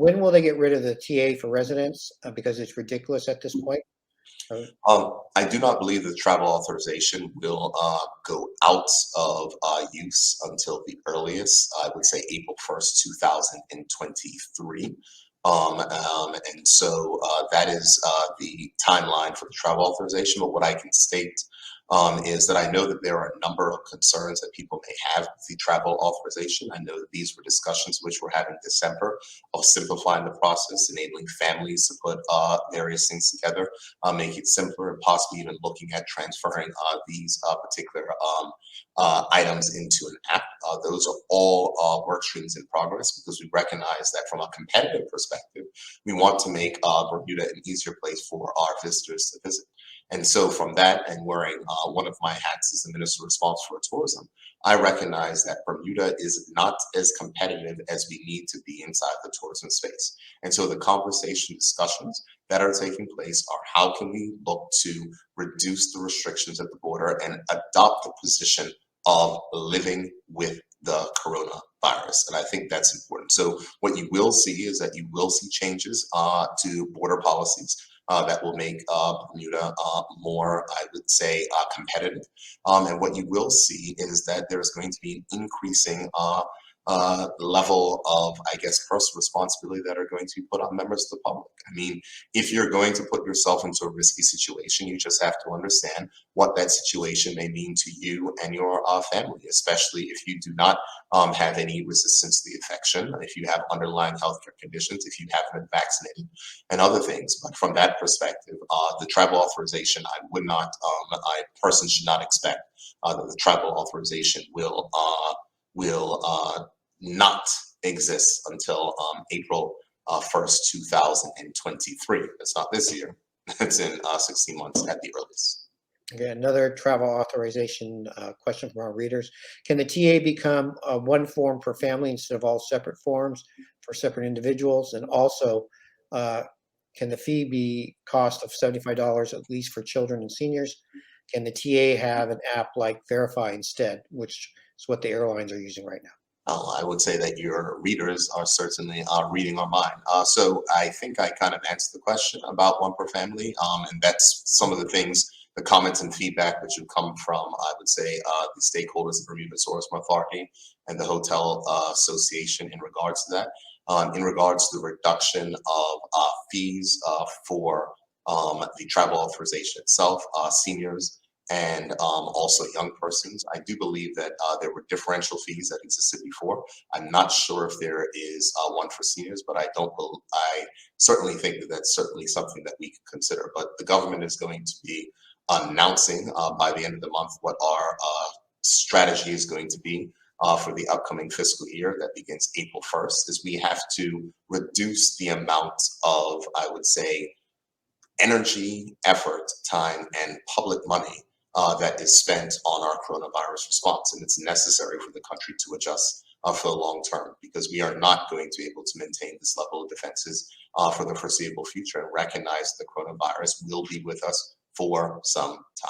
when will they get rid of the TA for residents? Because it's ridiculous at this point. Uh, I do not believe the travel authorization will go out of use until the earliest, I would say April 1st, 2023. And so that is the timeline for the travel authorization. But what I can state is that I know that there are a number of concerns that people may have with the travel authorization. I know that these were discussions which were had in December of simplifying the process, enabling families to put various things together, make it simpler, and possibly even looking at transferring these particular items into an app. Those are all work streams in progress because we recognize that from a competitive perspective, we want to make Bermuda an easier place for our visitors to visit. And so from that, and wearing one of my hats as the Minister responsible for tourism, I recognize that Bermuda is not as competitive as we need to be inside the tourism space. And so the conversation discussions that are taking place are how can we look to reduce the restrictions at the border and adopt the position of living with the coronavirus. And I think that's important. So what you will see is that you will see changes to border policies that will make Bermuda more, I would say, competitive. And what you will see is that there's going to be an increasing level of, I guess, personal responsibility that are going to be put on members of the public. I mean, if you're going to put yourself into a risky situation, you just have to understand what that situation may mean to you and your family, especially if you do not have any resistance to the infection, if you have underlying healthcare conditions, if you haven't been vaccinated, and other things. But from that perspective, the travel authorization, I would not, I personally should not expect that the travel authorization will not exist until April 1st, 2023. It's not this year. It's in 16 months at the earliest. Okay, another travel authorization question from our readers. Can the TA become one form per family instead of all separate forms for separate individuals? And also, can the fee be cost of $75 at least for children and seniors? Can the TA have an app like Verify instead, which is what the airlines are using right now? I would say that your readers are certainly reading our mind. So I think I kind of answered the question about one per family, and that's some of the things, the comments and feedback which have come from, I would say, the stakeholders of Bermuda Tourism Authority and the Hotel Association in regards to that. In regards to the reduction of fees for the travel authorization itself, seniors, and also young persons. I do believe that there were differential fees that existed before. I'm not sure if there is one for seniors, but I certainly think that that's certainly something that we can consider. But the government is going to be announcing by the end of the month what our strategy is going to be for the upcoming fiscal year that begins April 1st, is we have to reduce the amount of, I would say, energy, effort, time, and public money that is spent on our coronavirus response. And it's necessary for the country to adjust for the long term, because we are not going to be able to maintain this level of defenses for the foreseeable future, and recognize the coronavirus will be with us for some time.